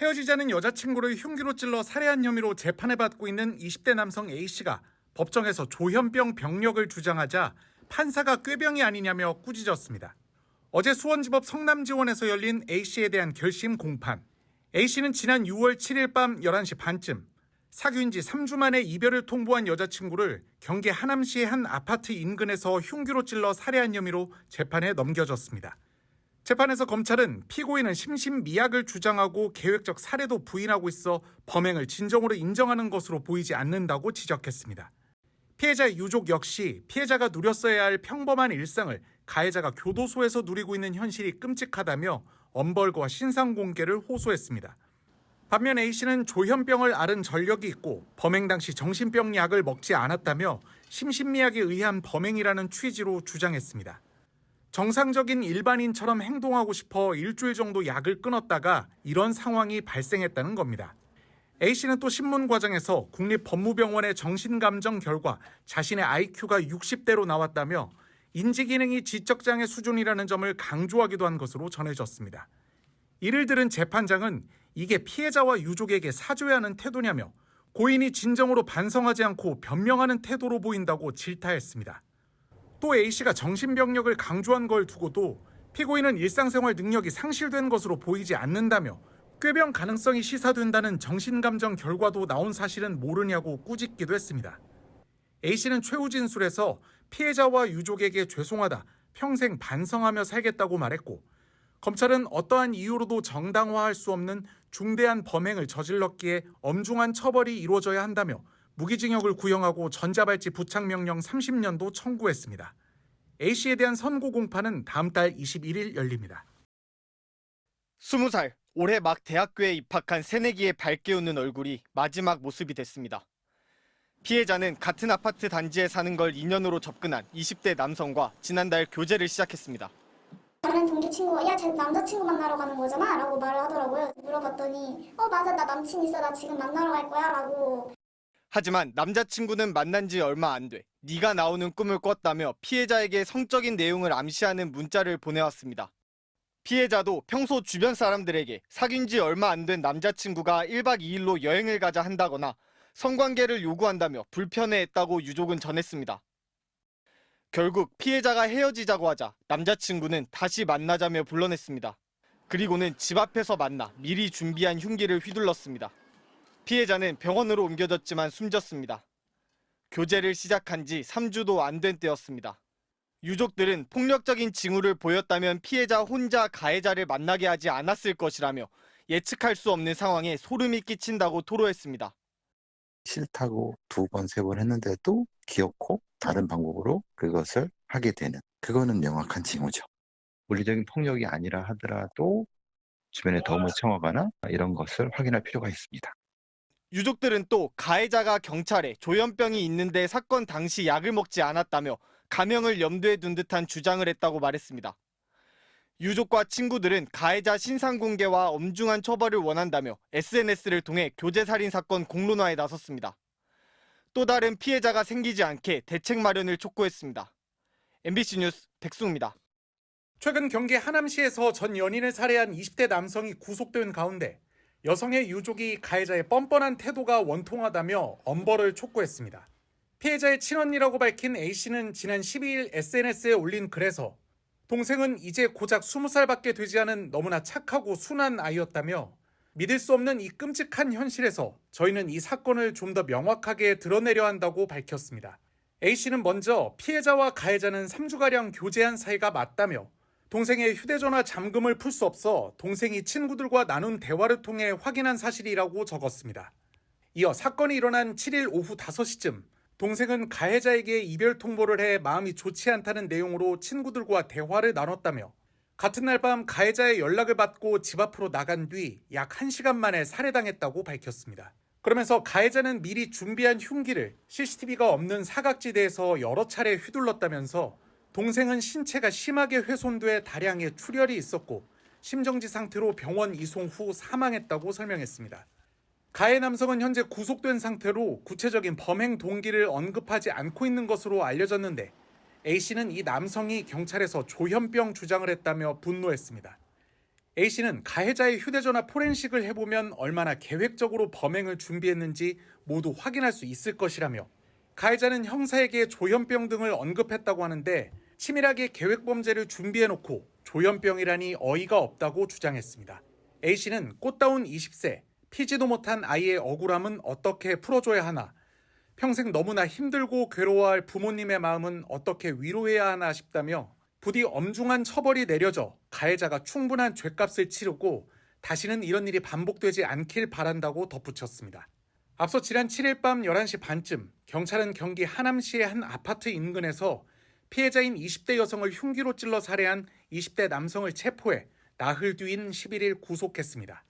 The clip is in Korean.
헤어지자는 여자친구를 흉기로 찔러 살해한 혐의로 재판을 받고 있는 20대 남성 A씨가 법정에서 조현병 병력을 주장하자 판사가 꾀병이 아니냐며 꾸짖었습니다. 어제 수원지법 성남지원에서 열린 A씨에 대한 결심 공판. A씨는 지난 6월 7일 밤 11시 반쯤 사귄 지 3주 만에 이별을 통보한 여자친구를 경기 하남시의 한 아파트 인근에서 흉기로 찔러 살해한 혐의로 재판에 넘겨졌습니다. 재판에서 검찰은 피고인은 심신미약을 주장하고 계획적 살해도 부인하고 있어 범행을 진정으로 인정하는 것으로 보이지 않는다고 지적했습니다. 피해자의 유족 역시 피해자가 누렸어야 할 평범한 일상을 가해자가 교도소에서 누리고 있는 현실이 끔찍하다며 엄벌과 신상공개를 호소했습니다. 반면 A씨는 조현병을 앓은 전력이 있고 범행 당시 정신병 약을 먹지 않았다며 심신미약에 의한 범행이라는 취지로 주장했습니다. 정상적인 일반인처럼 행동하고 싶어 일주일 정도 약을 끊었다가 이런 상황이 발생했다는 겁니다. A씨는 또 신문 과정에서 국립법무병원의 정신감정 결과 자신의 IQ가 60대로 나왔다며 인지기능이 지적장애 수준이라는 점을 강조하기도 한 것으로 전해졌습니다. 이를 들은 재판장은 이게 피해자와 유족에게 사줘야 하는 태도냐며 고인이 진정으로 반성하지 않고 변명하는 태도로 보인다고 질타했습니다. 또 A씨가 정신병력을 강조한 걸 두고도 피고인은 일상생활 능력이 상실된 것으로 보이지 않는다며 꾀병 가능성이 시사된다는 정신감정 결과도 나온 사실은 모르냐고 꾸짖기도 했습니다. A씨는 최후 진술에서 피해자와 유족에게 죄송하다, 평생 반성하며 살겠다고 말했고 검찰은 어떠한 이유로도 정당화할 수 없는 중대한 범행을 저질렀기에 엄중한 처벌이 이루어져야 한다며 무기징역을 구형하고 전자발찌 부착명령 30년도 청구했습니다. A씨에 대한 선고 공판은 다음 달 21일 열립니다. 20살, 올해 막 대학교에 입학한 새내기의 밝게 웃는 얼굴이 마지막 모습이 됐습니다. 피해자는 같은 아파트 단지에 사는 걸 인연으로 접근한 20대 남성과 지난달 교제를 시작했습니다. 다른 동기 친구가 야, 쟤 남자친구 만나러 가는 거잖아 라고 말을 하더라고요. 물어봤더니 맞아, 나 남친 있어, 나 지금 만나러 갈 거야 라고. 하지만 남자친구는 만난 지 얼마 안 돼 네가 나오는 꿈을 꿨다며 피해자에게 성적인 내용을 암시하는 문자를 보내왔습니다. 피해자도 평소 주변 사람들에게 사귄 지 얼마 안 된 남자친구가 1박 2일로 여행을 가자 한다거나 성관계를 요구한다며 불편해했다고 유족은 전했습니다. 결국 피해자가 헤어지자고 하자 남자친구는 다시 만나자며 불러냈습니다. 그리고는 집 앞에서 만나 미리 준비한 흉기를 휘둘렀습니다. 피해자는 병원으로 옮겨졌지만 숨졌습니다. 교제를 시작한 지 3주도 안 된 때였습니다. 유족들은 폭력적인 징후를 보였다면 피해자 혼자 가해자를 만나게 하지 않았을 것이라며 예측할 수 없는 상황에 소름이 끼친다고 토로했습니다. 싫다고 2번, 3번 했는데도 기어코 다른 방법으로 그것을 하게 되는, 그거는 명확한 징후죠. 물리적인 폭력이 아니라 하더라도 주변에 도움을 청하거나 이런 것을 확인할 필요가 있습니다. 유족들은 또 가해자가 경찰에 조현병이 있는데 사건 당시 약을 먹지 않았다며 감형을 염두에 둔 듯한 주장을 했다고 말했습니다. 유족과 친구들은 가해자 신상공개와 엄중한 처벌을 원한다며 SNS를 통해 교제살인 사건 공론화에 나섰습니다. 또 다른 피해자가 생기지 않게 대책 마련을 촉구했습니다. MBC 뉴스 백승우입니다. 최근 경기 하남시에서 전 연인을 살해한 20대 남성이 구속된 가운데 여성의 유족이 가해자의 뻔뻔한 태도가 원통하다며 엄벌을 촉구했습니다. 피해자의 친언니라고 밝힌 A씨는 지난 12일 SNS에 올린 글에서 동생은 이제 고작 20살밖에 되지 않은 너무나 착하고 순한 아이였다며 믿을 수 없는 이 끔찍한 현실에서 저희는 이 사건을 좀 더 명확하게 드러내려 한다고 밝혔습니다. A씨는 먼저 피해자와 가해자는 3주가량 교제한 사이가 맞다며 동생의 휴대전화 잠금을 풀 수 없어 동생이 친구들과 나눈 대화를 통해 확인한 사실이라고 적었습니다. 이어 사건이 일어난 7일 오후 5시쯤 동생은 가해자에게 이별 통보를 해 마음이 좋지 않다는 내용으로 친구들과 대화를 나눴다며 같은 날 밤 가해자의 연락을 받고 집 앞으로 나간 뒤 약 1시간 만에 살해당했다고 밝혔습니다. 그러면서 가해자는 미리 준비한 흉기를 CCTV가 없는 사각지대에서 여러 차례 휘둘렀다면서 동생은 신체가 심하게 훼손돼 다량의 출혈이 있었고 심정지 상태로 병원 이송 후 사망했다고 설명했습니다. 가해 남성은 현재 구속된 상태로 구체적인 범행 동기를 언급하지 않고 있는 것으로 알려졌는데 A씨는 이 남성이 경찰에서 조현병 주장을 했다며 분노했습니다. A씨는 가해자의 휴대전화 포렌식을 해보면 얼마나 계획적으로 범행을 준비했는지 모두 확인할 수 있을 것이라며 가해자는 형사에게 조현병 등을 언급했다고 하는데 치밀하게 계획범죄를 준비해놓고 조현병이라니 어이가 없다고 주장했습니다. A씨는 꽃다운 20세, 피지도 못한 아이의 억울함은 어떻게 풀어줘야 하나, 평생 너무나 힘들고 괴로워할 부모님의 마음은 어떻게 위로해야 하나 싶다며 부디 엄중한 처벌이 내려져 가해자가 충분한 죗값을 치르고 다시는 이런 일이 반복되지 않길 바란다고 덧붙였습니다. 앞서 지난 7일 밤 11시 반쯤 경찰은 경기 하남시의 한 아파트 인근에서 피해자인 20대 여성을 흉기로 찔러 살해한 20대 남성을 체포해 나흘 뒤인 11일 구속했습니다.